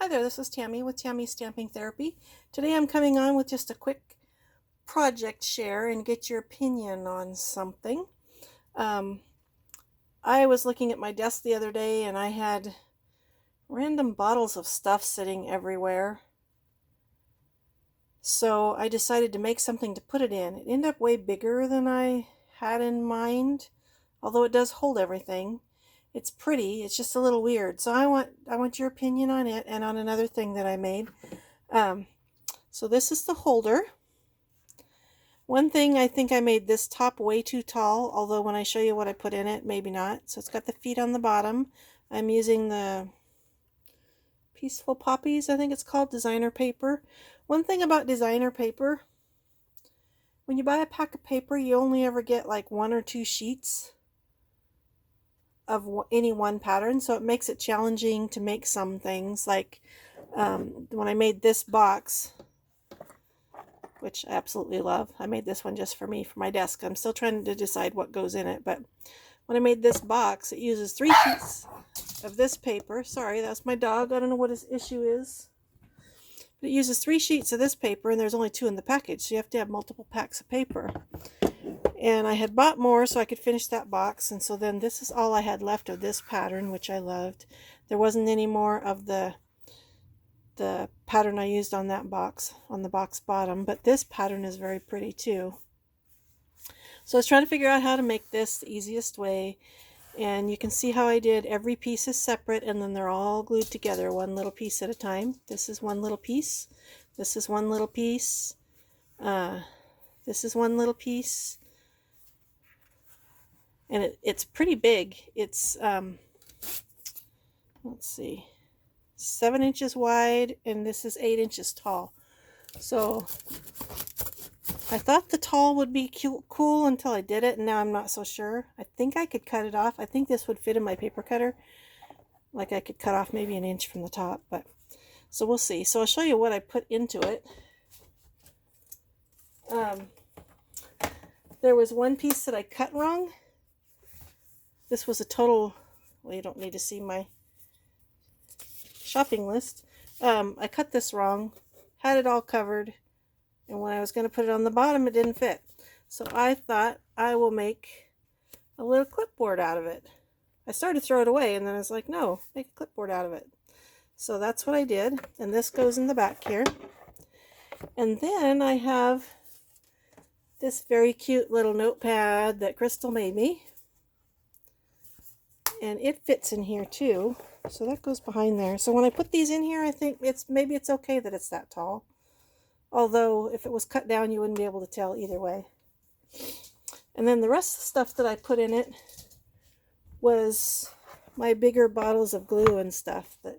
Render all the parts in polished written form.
Hi there, this is Tammy with Tammy's Stamping Therapy. Today I'm coming on with just a quick project share and get your opinion on something. Um, I was looking at my desk the other day and I had random bottles of stuff sitting everywhere. So I decided to make something to put it in. It ended up way bigger than I had in mind, although it does hold everything. It's pretty, it's just a little weird. So I want your opinion on it and on another thing that I made. So this is the holder. One thing, I think I made this top way too tall, although when I show you what I put in it, maybe not. So it's got the feet on the bottom. I'm using the Peaceful Poppies, I think it's called, designer paper. One thing about designer paper, when you buy a pack of paper, you only ever get like 1 or 2 sheets of any one pattern, so it makes it challenging to make some things. Like when I made this box, which I absolutely love. I made this one just for me, for my desk. I'm still trying to decide what goes in it, but when I made this box, it uses 3 sheets of this paper. Sorry, that's my dog. I don't know what his issue is. But it uses 3 sheets of this paper, and there's only 2 in the package, so you have to have multiple packs of paper. And I had bought more so I could finish that box, and so then this is all I had left of this pattern, which I loved. There wasn't any more of the pattern I used on that box, on the box bottom, but this pattern is very pretty too. So I was trying to figure out how to make this the easiest way, and you can see how I did every piece is separate and then they're all glued together, one little piece at a time. This is one little piece, this is one little piece, this is one little piece, and it's pretty big. It's let's see, 7 inches wide, and this is 8 inches tall. So I thought the tall would be cool until I did it, and now I'm not so sure. I think I could cut it off. I think this would fit in my paper cutter. Like I could cut off maybe 1 inch from the top, but so we'll see. So I'll show you what I put into it. There was one piece that I cut wrong. This was a total, well, you don't need to see my shopping list. I cut this wrong, had it all covered, and when I was going to put it on the bottom, it didn't fit. So I thought I will make a little clipboard out of it. I started to throw it away, and then I was like, no, make a clipboard out of it. So that's what I did, and this goes in the back here. And then I have this very cute little notepad that Crystal made me, and it fits in here too. So that goes behind there. So when I put these in here, I think maybe it's okay that it's that tall. Although if it was cut down, you wouldn't be able to tell either way. And then the rest of the stuff that I put in it was my bigger bottles of glue and stuff. That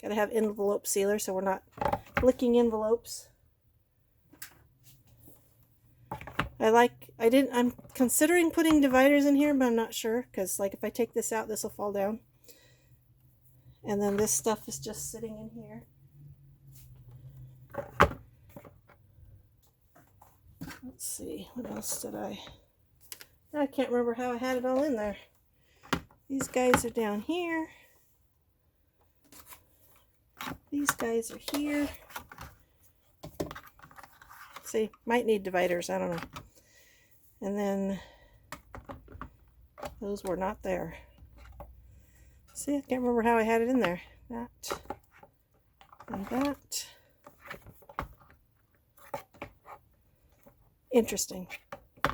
gotta have envelope sealer so we're not licking envelopes. I'm considering putting dividers in here, but I'm not sure, because like if I take this out, this will fall down. And then this stuff is just sitting in here. Let's see, what else did I can't remember how I had it all in there. These guys are down here. These guys are here. See, might need dividers, I don't know. And then those were not there. See, I can't remember how I had it in there. That and that. Interesting. I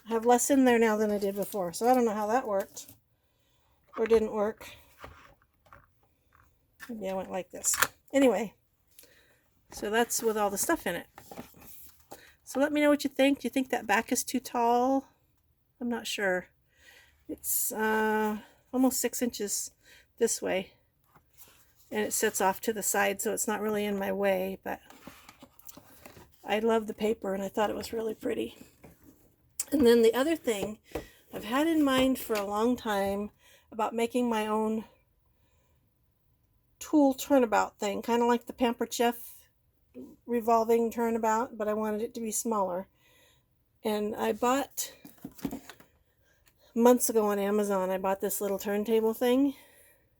have less in there now than I did before, so I don't know how that worked or didn't work. Maybe I went like this. Anyway, so that's with all the stuff in it. So let me know what you think. Do you think that back is too tall? I'm not sure. It's almost 6 inches this way, and it sits off to the side, so it's not really in my way, but I love the paper and I thought it was really pretty. And then the other thing I've had in mind for a long time about making my own tool turnabout thing, kind of like the Pampered Chef revolving turnabout, but I wanted it to be smaller. And I bought months ago on Amazon, I bought this little turntable thing.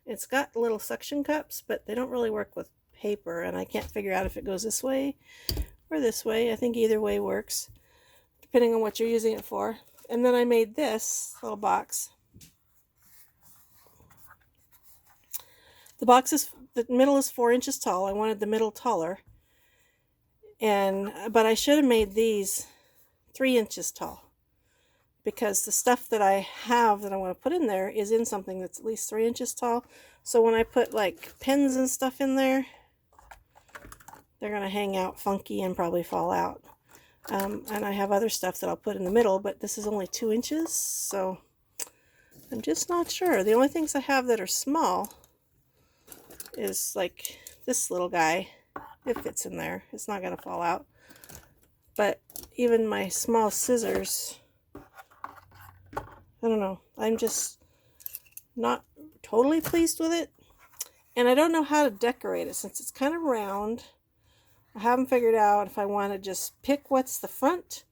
It's got little suction cups, but they don't really work with paper, and I can't figure out if it goes this way or this way. I think either way works, depending on what you're using it for. And then I made this little box. The middle is 4 inches tall. I wanted the middle taller. But I should have made these 3 inches tall, because the stuff that I have that I want to put in there is in something that's at least 3 inches tall. So when I put like pens and stuff in there, they're going to hang out funky and probably fall out. And I have other stuff that I'll put in the middle, but this is only 2 inches, so I'm just not sure. The only things I have that are small is like this little guy. It fits in there. It's not going to fall out. But even my small scissors, I don't know. I'm just not totally pleased with it. And I don't know how to decorate it since it's kind of round. I haven't figured out if I want to just pick what's the front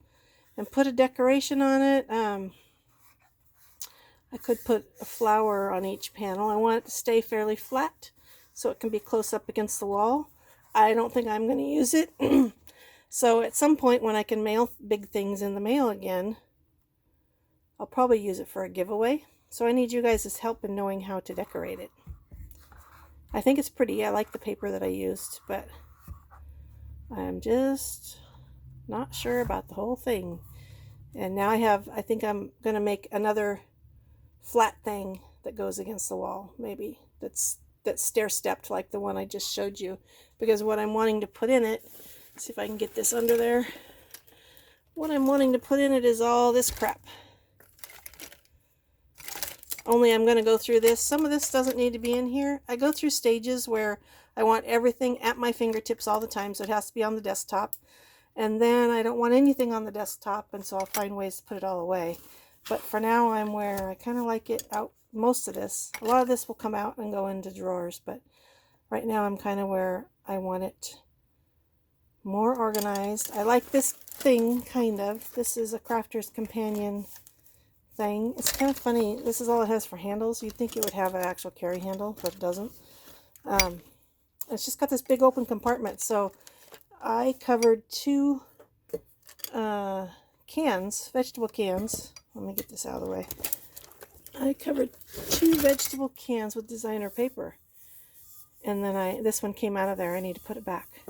and put a decoration on it. I could put a flower on each panel. I want it to stay fairly flat so it can be close up against the wall. I don't think I'm going to use it. So at some point when I can mail big things in the mail again, I'll probably use it for a giveaway. So I need you guys' help in knowing how to decorate it. I think it's pretty. I like the paper that I used, but I'm just not sure about the whole thing. And now I think I'm going to make another flat thing that goes against the wall, maybe, that's stair-stepped like the one I just showed you. Because what I'm wanting to put in it, see if I can get this under there. What I'm wanting to put in it is all this crap. Only I'm going to go through this. Some of this doesn't need to be in here. I go through stages where I want everything at my fingertips all the time, so it has to be on the desktop. And then I don't want anything on the desktop, and so I'll find ways to put it all away. But for now, I'm where I kind of like it out. Most of this, a lot of this will come out and go into drawers, but right now I'm kind of where I want it more organized. I like this thing, kind of. This is a Crafter's Companion thing. It's kind of funny. This is all it has for handles. You'd think it would have an actual carry handle, but it doesn't. It's just got this big open compartment. So I covered 2 cans, vegetable cans. Let me get this out of the way. I covered 2 vegetable cans with designer paper. And then this one came out of there. I need to put it back.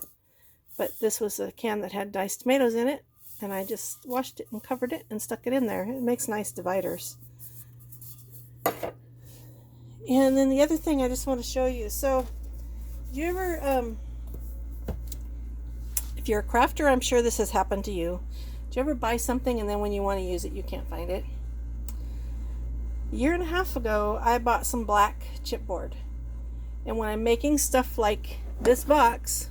But this was a can that had diced tomatoes in it. And I just washed it and covered it and stuck it in there. It makes nice dividers. And then the other thing I just want to show you. So, do you ever, if you're a crafter, I'm sure this has happened to you. Do you ever buy something and then when you want to use it, you can't find it? A year and a half ago, I bought some black chipboard. And when I'm making stuff like this box,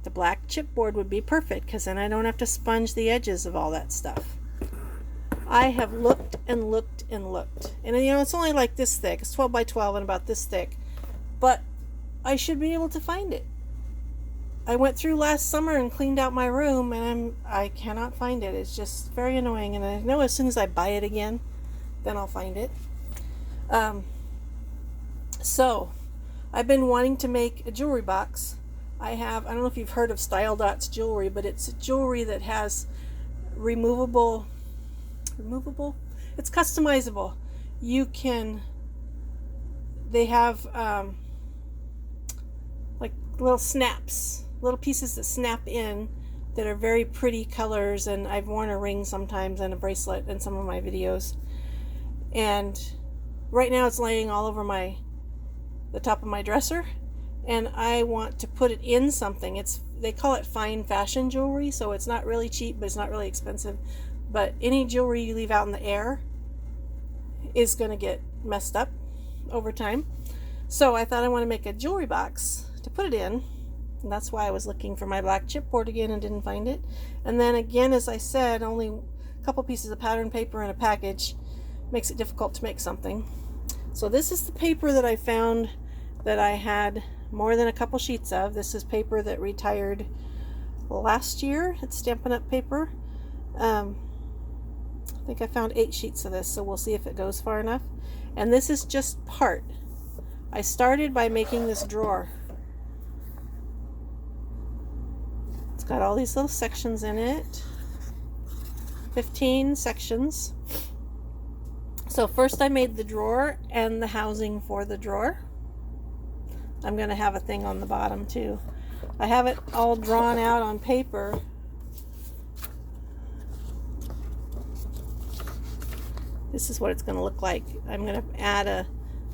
the black chipboard would be perfect because then I don't have to sponge the edges of all that stuff. I have looked and looked and looked. And you know, it's only like this thick. It's 12 by 12 and about this thick. But I should be able to find it. I went through last summer and cleaned out my room and I cannot find it. It's just very annoying. And I know as soon as I buy it again, then I'll find it. So I've been wanting to make a jewelry box. I don't know if you've heard of Style Dots jewelry, but it's jewelry that has removable, it's customizable. They have like little snaps, little pieces that snap in that are very pretty colors, and I've worn a ring sometimes and a bracelet in some of my videos. And right now it's laying all over the top of my dresser. And I want to put it in something. They call it fine fashion jewelry, so it's not really cheap, but it's not really expensive. But any jewelry you leave out in the air is going to get messed up over time. So I thought I want to make a jewelry box to put it in. And that's why I was looking for my black chipboard again and didn't find it. And then again, as I said, only a couple pieces of pattern paper in a package makes it difficult to make something. So this is the paper that I found that I had more than a couple sheets of. This is paper that retired last year. It's Stampin' Up! Paper. I think I found 8 sheets of this, so we'll see if it goes far enough. And this is just part. I started by making this drawer. It's got all these little sections in it. 15 sections. So first I made the drawer and the housing for the drawer. I'm going to have a thing on the bottom too. I have it all drawn out on paper. This is what it's going to look like. I'm going to add a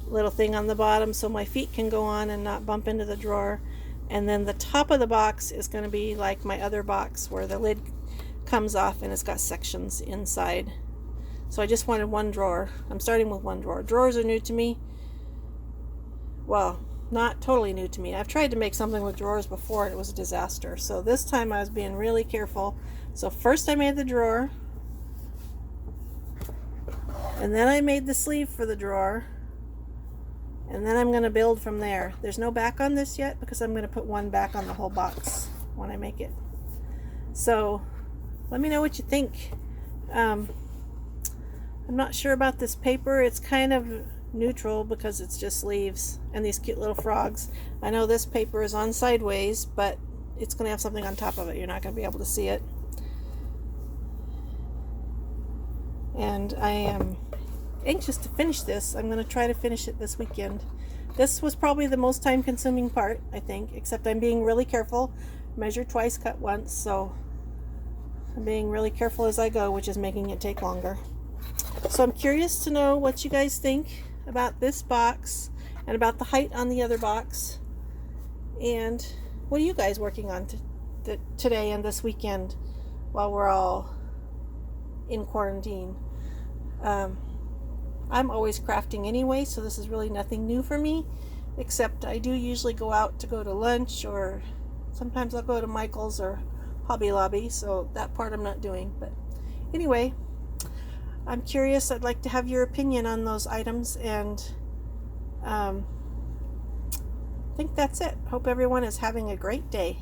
little thing on the bottom so my feet can go on and not bump into the drawer. And then the top of the box is going to be like my other box where the lid comes off and it's got sections inside. So I just wanted one drawer. I'm starting with one drawer. Drawers are new to me. Well, not totally new to me. I've tried to make something with drawers before and it was a disaster. So this time I was being really careful. So first I made the drawer. And then I made the sleeve for the drawer. And then I'm going to build from there. There's no back on this yet because I'm going to put one back on the whole box when I make it. So let me know what you think. I'm not sure about this paper. It's kind of neutral because it's just leaves and these cute little frogs. I know this paper is on sideways, but it's going to have something on top of it. You're not going to be able to see it. And I am anxious to finish this. I'm going to try to finish it this weekend. This was probably the most time consuming part, I think, except I'm being really careful. Measure twice, cut once, so I'm being really careful as I go, which is making it take longer. So I'm curious to know what you guys think about this box and about the height on the other box. And what are you guys working on today and this weekend while we're all in quarantine? I'm always crafting anyway, so this is really nothing new for me, except I do usually go out to go to lunch, or sometimes I'll go to Michael's or Hobby Lobby, so that part I'm not doing. But anyway, I'm curious. I'd like to have your opinion on those items, and I think that's it. Hope everyone is having a great day.